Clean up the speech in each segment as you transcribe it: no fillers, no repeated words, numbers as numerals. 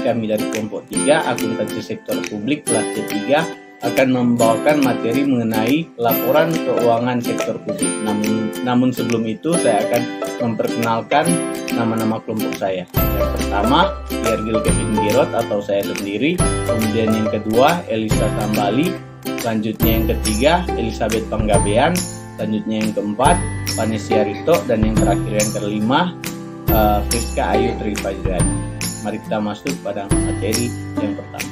kami dari kelompok 3 akuntansi sektor publik kelas C3 akan membawakan materi mengenai laporan keuangan sektor publik. Namun sebelum itu saya akan memperkenalkan nama-nama kelompok saya. Yang pertama, Gergil Kevin Girot atau saya sendiri. Kemudian yang kedua, Elisa Tambali. Selanjutnya yang ketiga, Elizabeth Panggabean. Selanjutnya yang keempat, Vanessa Rito. Dan yang terakhir yang kelima, Friska Ayu Trifajrani. Mari kita masuk pada materi yang pertama.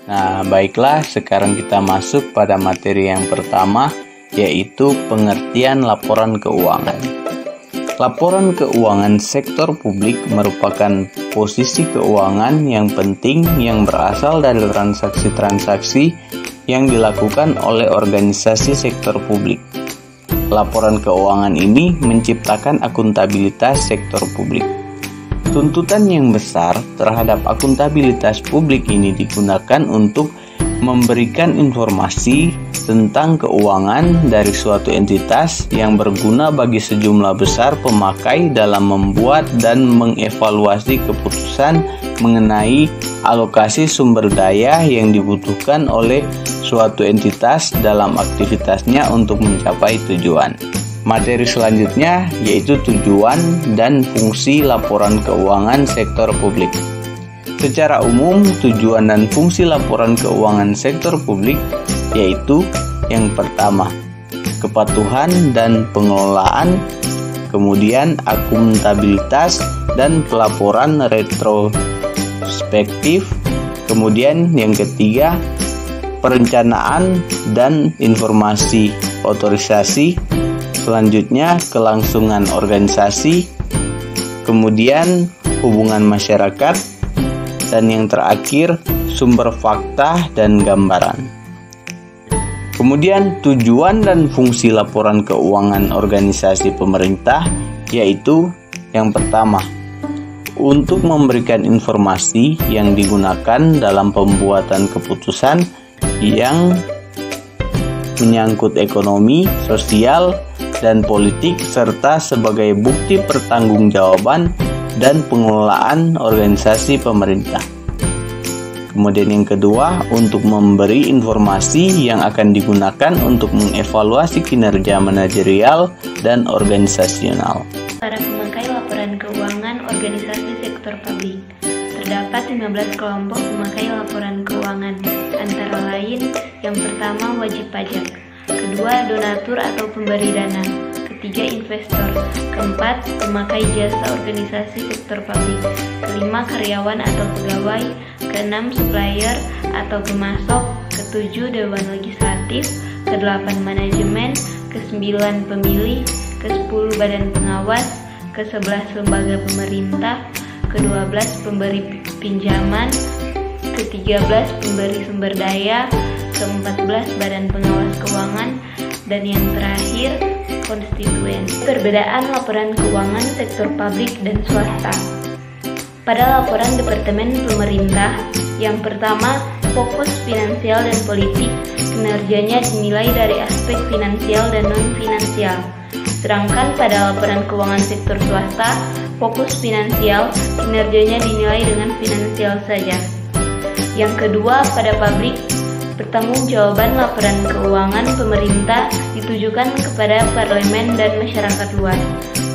Nah, baiklah, sekarang kita masuk pada materi yang pertama, yaitu pengertian laporan keuangan. Laporan keuangan sektor publik merupakan posisi keuangan yang penting yang berasal dari transaksi-transaksi yang dilakukan oleh organisasi sektor publik. Laporan keuangan ini menciptakan akuntabilitas sektor publik. Tuntutan yang besar terhadap akuntabilitas publik ini digunakan untuk memberikan informasi tentang keuangan dari suatu entitas yang berguna bagi sejumlah besar pemakai dalam membuat dan mengevaluasi keputusan mengenai alokasi sumber daya yang dibutuhkan oleh suatu entitas dalam aktivitasnya untuk mencapai tujuan. Materi selanjutnya yaitu tujuan dan fungsi laporan keuangan sektor publik. Secara umum, tujuan dan fungsi laporan keuangan sektor publik yaitu yang pertama, kepatuhan dan pengelolaan, kemudian akuntabilitas dan pelaporan retrospektif, kemudian yang ketiga, perencanaan dan informasi otorisasi, selanjutnya kelangsungan organisasi, kemudian hubungan masyarakat, dan yang terakhir sumber fakta dan gambaran. Kemudian tujuan dan fungsi laporan keuangan organisasi pemerintah yaitu yang pertama, untuk memberikan informasi yang digunakan dalam pembuatan keputusan yang menyangkut ekonomi, sosial, dan politik serta sebagai bukti pertanggungjawaban dan pengelolaan organisasi pemerintah. Kemudian yang kedua, untuk memberi informasi yang akan digunakan untuk mengevaluasi kinerja manajerial dan organisasional. Para pemakai laporan keuangan organisasi sektor publik, terdapat 15 kelompok pemakai laporan keuangan, antara lain yang pertama wajib pajak, kedua donatur atau pemberi dana, ketiga investor, keempat pemakai jasa organisasi sektor publik, kelima karyawan atau pegawai, keenam supplier atau pemasok, ketujuh dewan legislatif, kedelapan manajemen, kesembilan pemilih, ke-10 badan pengawas, ke-11 lembaga pemerintah, ke-12 pemberi pinjaman, ke-13 pemberi sumber daya, ke-14 badan pengawas keuangan, dan yang terakhir konstituen. Perbedaan laporan keuangan sektor publik dan swasta. Pada laporan Departemen Pemerintah, yang pertama, fokus finansial dan politik, kinerjanya dinilai dari aspek finansial dan non-finansial. Sedangkan pada laporan keuangan sektor swasta, fokus finansial, kinerjanya dinilai dengan finansial saja. Yang kedua, pada publik, pertanggungjawaban laporan keuangan pemerintah ditujukan kepada parlemen dan masyarakat luas.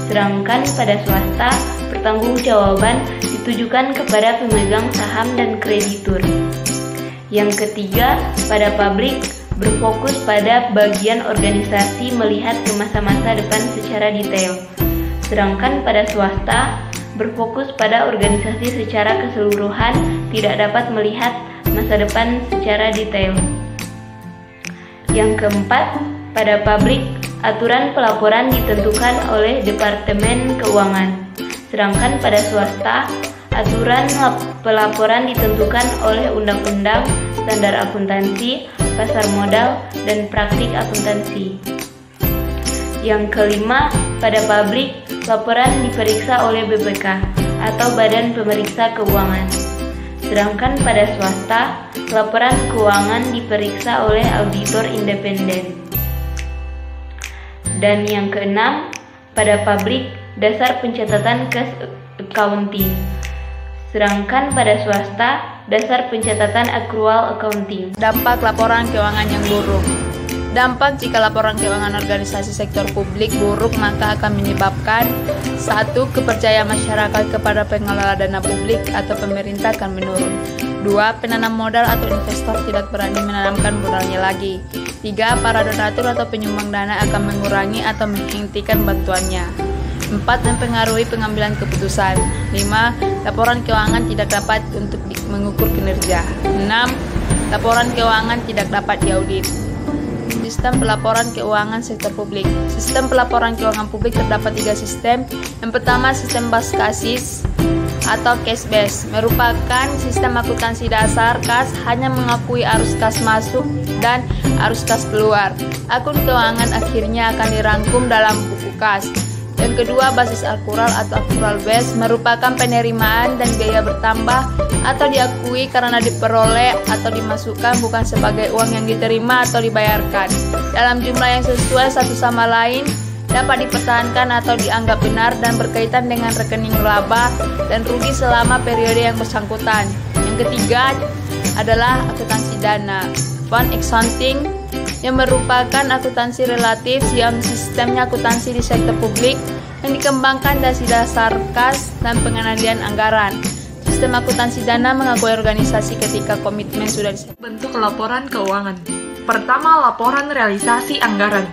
Sedangkan pada swasta, pertanggungjawaban ditujukan kepada pemegang saham dan kreditur. Yang ketiga, pada publik, berfokus pada bagian organisasi melihat ke masa-masa depan secara detail. Sedangkan pada swasta, berfokus pada organisasi secara keseluruhan, tidak dapat melihat masa depan secara detail. Yang keempat, pada publik, aturan pelaporan ditentukan oleh Departemen Keuangan. Sedangkan pada swasta, aturan pelaporan ditentukan oleh Undang-Undang, Standar Akuntansi, Pasar Modal, dan Praktik Akuntansi. Yang kelima, pada publik, laporan diperiksa oleh BPK atau Badan Pemeriksa Keuangan. Sedangkan pada swasta, laporan keuangan diperiksa oleh auditor independen. Dan yang keenam, pada publik, dasar pencatatan cash accounting. Sedangkan pada swasta, dasar pencatatan accrual accounting. Dampak laporan keuangan yang buruk. Dampak jika laporan keuangan organisasi sektor publik buruk maka akan menyebabkan 1. Kepercayaan masyarakat kepada pengelola dana publik atau pemerintah akan menurun. 2. Penanam modal atau investor tidak berani menanamkan modalnya lagi. 3. Para donatur atau penyumbang dana akan mengurangi atau menghentikan bantuannya. 4. Mempengaruhi pengambilan keputusan. 5. Laporan keuangan tidak dapat untuk mengukur kinerja. 6. Laporan keuangan tidak dapat diaudit. Sistem pelaporan keuangan sektor publik. Sistem pelaporan keuangan publik terdapat 3 sistem. Yang pertama, sistem BAS-KASIS atau cash base, merupakan sistem akuntansi dasar kas, hanya mengakui arus kas masuk dan arus kas keluar. Akun keuangan akhirnya akan dirangkum dalam buku kas. Yang kedua, basis accrual atau accrual base, merupakan penerimaan dan biaya bertambah atau diakui karena diperoleh atau dimasukkan bukan sebagai uang yang diterima atau dibayarkan dalam jumlah yang sesuai satu sama lain, dapat dipertahankan atau dianggap benar dan berkaitan dengan rekening laba dan rugi selama periode yang bersangkutan. Yang ketiga adalah akuntansi dana, fund accounting, yang merupakan akuntansi relatif yang sistemnya akuntansi di sektor publik yang dikembangkan dari dasar kas dan pengendalian anggaran. Sistem akuntansi dana mengakui organisasi ketika komitmen sudah disesuaikan. Bentuk laporan keuangan. Pertama, laporan realisasi anggaran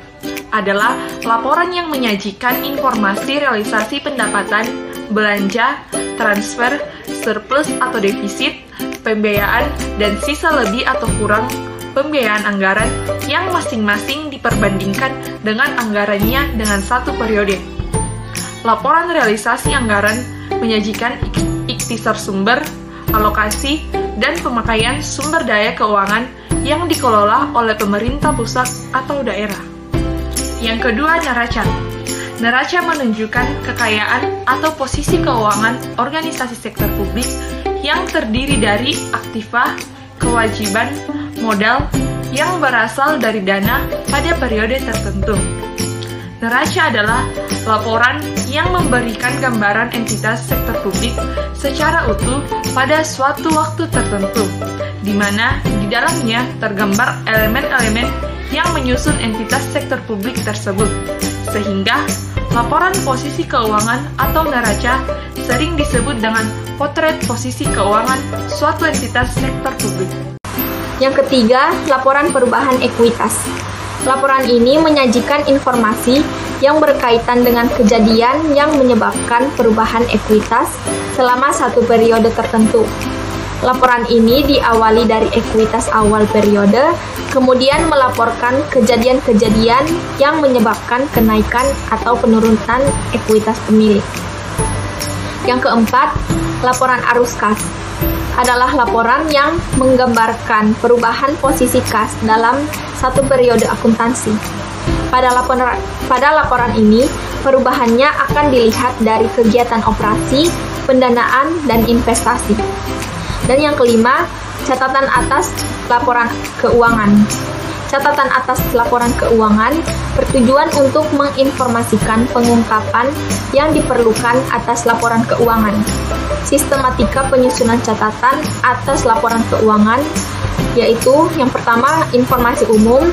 adalah laporan yang menyajikan informasi realisasi pendapatan, belanja, transfer, surplus atau defisit, pembiayaan, dan sisa lebih atau kurang pembiayaan anggaran yang masing-masing diperbandingkan dengan anggarannya dengan satu periode. Laporan realisasi anggaran menyajikan ikhtisar sumber, alokasi, dan pemakaian sumber daya keuangan yang dikelola oleh pemerintah pusat atau daerah. Yang kedua, neraca. Neraca menunjukkan kekayaan atau posisi keuangan organisasi sektor publik yang terdiri dari aktiva, kewajiban, modal yang berasal dari dana pada periode tertentu. Neraca adalah laporan yang memberikan gambaran entitas sektor publik secara utuh pada suatu waktu tertentu, di mana di dalamnya tergambar elemen-elemen yang menyusun entitas sektor publik tersebut, sehingga laporan posisi keuangan atau neraca sering disebut dengan potret posisi keuangan suatu entitas sektor publik. Yang ketiga, laporan perubahan ekuitas. Laporan ini menyajikan informasi yang berkaitan dengan kejadian yang menyebabkan perubahan ekuitas selama satu periode tertentu. Laporan ini diawali dari ekuitas awal periode, kemudian melaporkan kejadian-kejadian yang menyebabkan kenaikan atau penurunan ekuitas pemilik. Yang keempat, laporan arus kas adalah laporan yang menggambarkan perubahan posisi kas dalam satu periode akuntansi. Pada laporan ini, perubahannya akan dilihat dari kegiatan operasi, pendanaan, dan investasi. Dan yang kelima, catatan atas laporan keuangan. Catatan atas laporan keuangan bertujuan untuk menginformasikan pengungkapan yang diperlukan atas laporan keuangan. Sistematika penyusunan catatan atas laporan keuangan yaitu yang pertama informasi umum,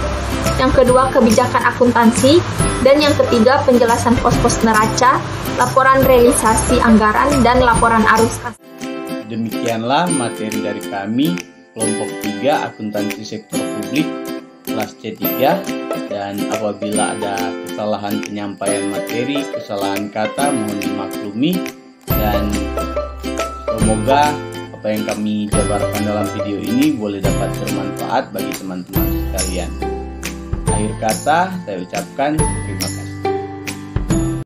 yang kedua kebijakan akuntansi, dan yang ketiga penjelasan pos-pos neraca, laporan realisasi anggaran, dan laporan arus kas. Demikianlah materi dari kami kelompok 3 akuntansi sektor publik kelas C3, dan apabila ada kesalahan penyampaian materi, kesalahan kata mohon dimaklumi, dan semoga apa yang kami jabarkan dalam video ini boleh dapat bermanfaat bagi teman-teman sekalian. Akhir kata saya ucapkan terima kasih.